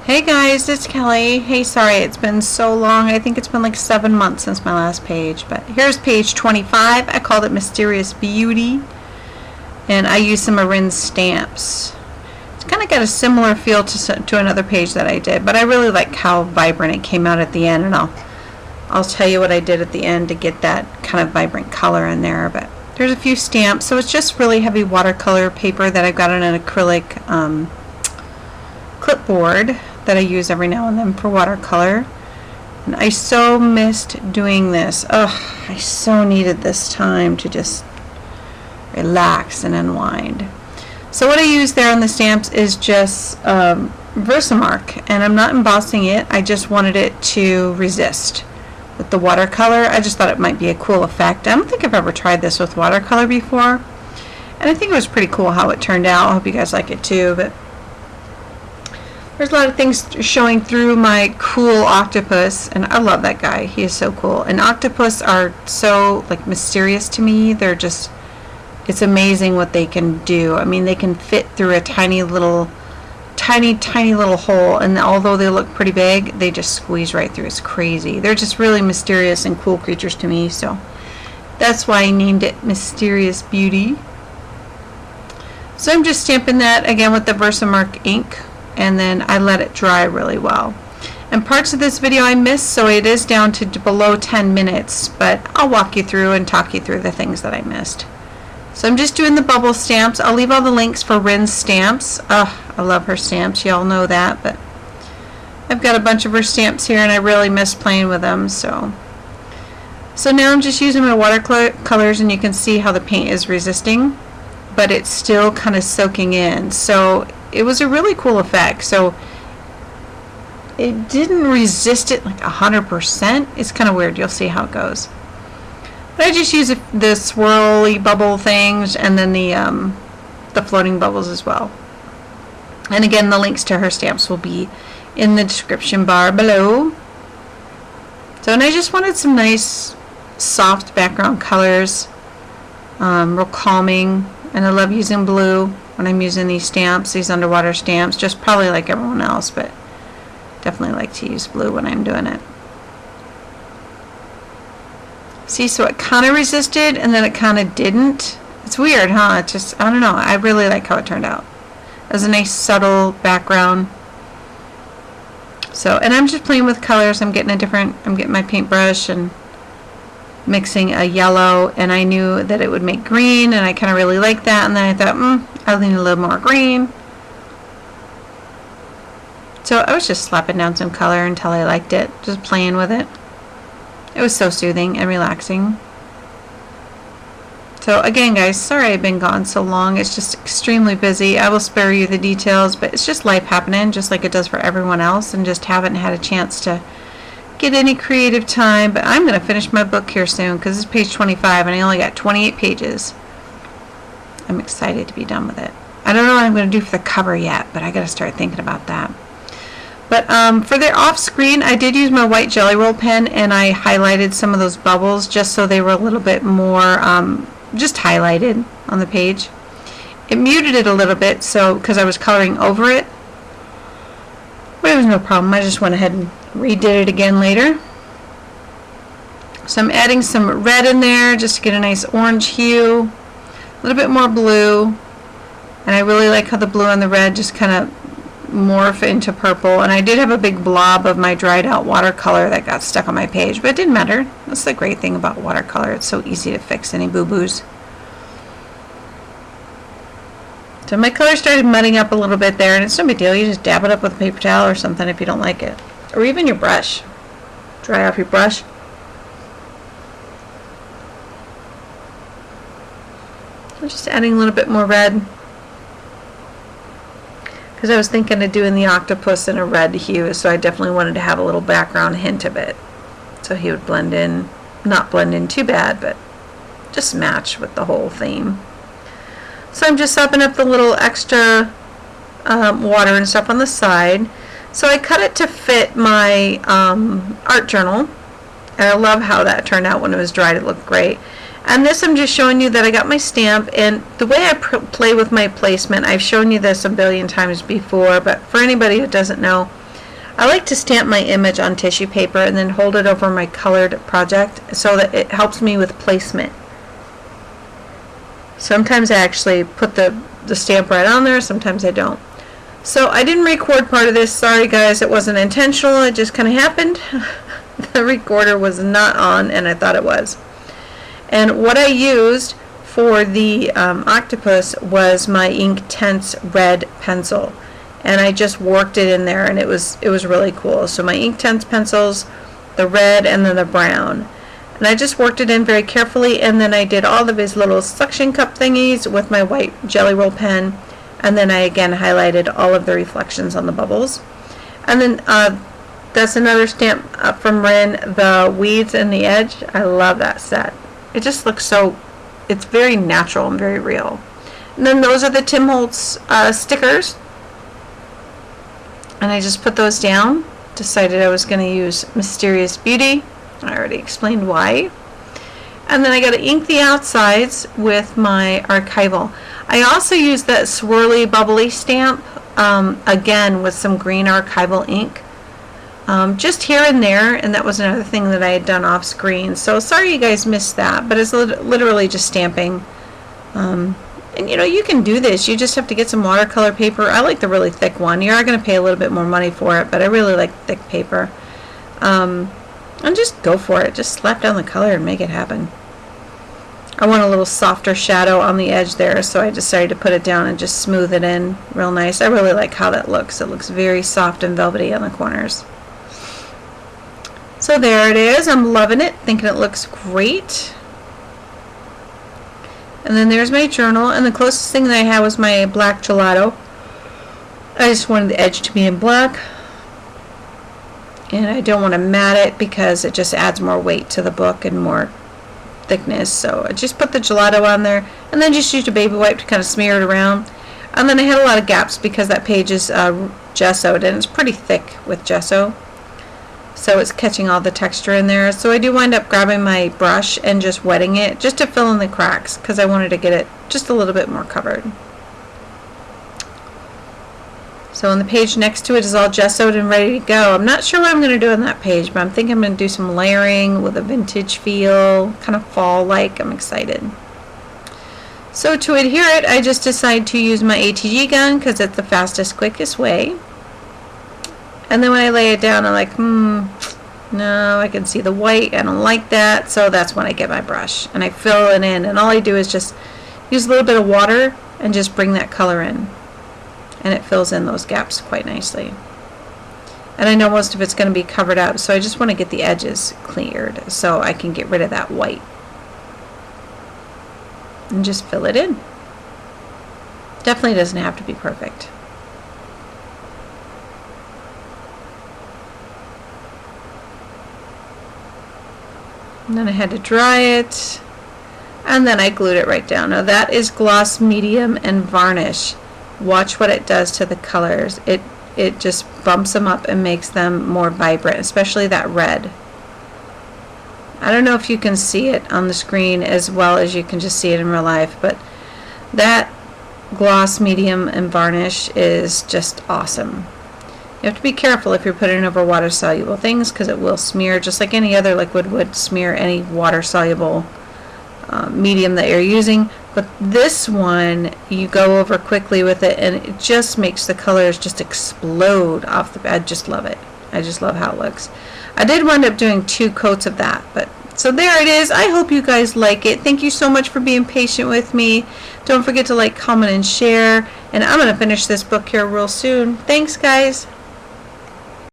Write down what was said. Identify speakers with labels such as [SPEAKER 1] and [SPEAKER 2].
[SPEAKER 1] Hey guys, it's Kelly. Hey, sorry it's been so long. I think it's been like 7 months since my last page. But here's page 25. I called it Mysterious Beauty. And I used some adherence stamps. It's kind of got a similar feel to another page that I did. But I really like how vibrant it came out at the end. And I'll tell you what I did at the end to get that kind of vibrant color in there. But there's a few stamps. So it's just really heavy watercolor paper that I've got on an acrylic clipboard that I use every now and then for watercolor. And I so missed doing this. Oh, I so needed this time to just relax and unwind. So what I use there on the stamps is just Versamark, and I'm not embossing it. I just wanted it to resist with the watercolor. I just thought it might be a cool effect. I don't think I've ever tried this with watercolor before, and I think it was pretty cool how it turned out. I hope you guys like it too. But there's a lot of things showing through my cool octopus, and I love that guy. He is so cool. And octopus are so like mysterious to me. They're just, it's amazing what they can do. I mean, they can fit through a tiny little hole, and although they look pretty big, they just squeeze right through. It's crazy. They're just really mysterious and cool creatures to me, so that's why I named it Mysterious Beauty. So I'm just stamping that again with the Versamark ink, and then I let it dry really well. And parts of this video I missed, so it is down to below 10 minutes, but I'll walk you through and talk you through the things that I missed. So I'm just doing the bubble stamps. I'll leave all the links for Rin's stamps. I love her stamps, y'all know that, but I've got a bunch of her stamps here and I really miss playing with them. So now I'm just using my watercolors, and you can see how the paint is resisting, but it's still kind of soaking in. So it was a really cool effect. So it didn't resist it like 100%. It's kind of weird. You'll see how it goes. But I just use the swirly bubble things, and then the floating bubbles as well. And again, the links to her stamps will be in the description bar below. So, and I just wanted some nice soft background colors, real calming. And I love using blue when I'm using these stamps, these underwater stamps, just probably like everyone else, but definitely like to use blue when I'm doing it. See, so it kind of resisted and then it kind of didn't. It's weird, huh? It's just, I don't know. I really like how it turned out. It was a nice subtle background. So, and I'm just playing with colors. I'm getting my paintbrush and mixing a yellow, and I knew that it would make green, and I kind of really like that, and then I thought, I need a little more green. So I was just slapping down some color until I liked it, just playing with it. It was so soothing and relaxing. So again, guys, sorry I've been gone so long. It's just extremely busy. I will spare you the details, but it's just life happening, just like it does for everyone else, and just haven't had a chance to get any creative time. But I'm going to finish my book here soon, because it's page 25 and I only got 28 pages. I'm excited to be done with it. I don't know what I'm going to do for the cover yet, but I got to start thinking about that. But for the off screen, I did use my white Jelly Roll pen, and I highlighted some of those bubbles just so they were a little bit more just highlighted on the page. It muted it a little bit, so because I was coloring over it, but it was no problem. I just went ahead and redid it again later. So I'm adding some red in there just to get a nice orange hue, a little bit more blue, and I really like how the blue and the red just kind of morph into purple. And I did have a big blob of my dried out watercolor that got stuck on my page, but it didn't matter. That's the great thing about watercolor. It's so easy to fix any boo-boos. So my color started mudding up a little bit there, and it's no big deal. You just dab it up with a paper towel or something if you don't like it. Or even your brush. Dry off your brush. I'm just adding a little bit more red, because I was thinking of doing the octopus in a red hue, so I definitely wanted to have a little background hint of it, so he would blend in, not blend in too bad, but just match with the whole theme. So I'm just sopping up the little extra water and stuff on the side. So I cut it to fit my art journal, and I love how that turned out when it was dried. It looked great. And this, I'm just showing you that I got my stamp, and the way I play with my placement, I've shown you this a billion times before, but for anybody who doesn't know, I like to stamp my image on tissue paper and then hold it over my colored project so that it helps me with placement. Sometimes I actually put the stamp right on there, sometimes I don't. So I didn't record part of this. Sorry guys, it wasn't intentional. It just kind of happened. The recorder was not on and I thought it was. And what I used for the octopus was my Inktense red pencil. And I just worked it in there and it was really cool. So my Inktense pencils, the red and then the brown. And I just worked it in very carefully, and then I did all of his little suction cup thingies with my white Jelly Roll pen, and then I again highlighted all of the reflections on the bubbles. And then that's another stamp from Rin, the weeds and the edge. I love that set. It just looks so, it's very natural and very real. And then those are the Tim Holtz stickers. And I just put those down. Decided I was going to use Mysterious Beauty. I already explained why. And then I got to ink the outsides with my archival. I also used that swirly bubbly stamp again with some green archival ink. Just here and there, and that was another thing that I had done off screen. So sorry you guys missed that, but it's literally just stamping. And you know, you can do this. You just have to get some watercolor paper. I like the really thick one. You are going to pay a little bit more money for it, but I really like thick paper. And just go for it. Just slap down the color and make it happen. I want a little softer shadow on the edge there, so I decided to put it down and just smooth it in real nice. I really like how that looks. It looks very soft and velvety on the corners. So there it is. I'm loving it. Thinking it looks great. And then there's my journal, and the closest thing that I had was my black gelato. I just wanted the edge to be in black. And I don't want to mat it because it just adds more weight to the book and more thickness. So I just put the gelato on there and then just used a baby wipe to kind of smear it around. And then I had a lot of gaps because that page is gessoed and it's pretty thick with gesso. So it's catching all the texture in there. So I do wind up grabbing my brush and just wetting it just to fill in the cracks because I wanted to get it just a little bit more covered. So on the page next to it is all gessoed and ready to go. I'm not sure what I'm going to do on that page, but I'm thinking I'm going to do some layering with a vintage feel, kind of fall-like. I'm excited. So to adhere it, I just decided to use my ATG gun because it's the fastest, quickest way. And then when I lay it down, I'm like, no, I can see the white. I don't like that. So that's when I get my brush and I fill it in. And all I do is just use a little bit of water and just bring that color in. And it fills in those gaps quite nicely. And I know most of it's going to be covered up, so I just want to get the edges cleared so I can get rid of that white. And just fill it in. Definitely doesn't have to be perfect. And then I had to dry it, and then I glued it right down. Now that is gloss medium and varnish. Watch what it does to the colors. It just bumps them up and makes them more vibrant, especially that red. I don't know if you can see it on the screen as well as you can just see it in real life, but that gloss medium and varnish is just awesome. You have to be careful if you're putting it over water soluble things because it will smear just like any other liquid would smear any water soluble medium that you're using. But this one, you go over quickly with it and it just makes the colors just explode off the, I just love it. I just love how it looks. I did wind up doing 2 coats of that, but so there it is. I hope you guys like it. Thank you so much for being patient with me. Don't forget to like, comment, and share. And I'm going to finish this book here real soon. Thanks, guys.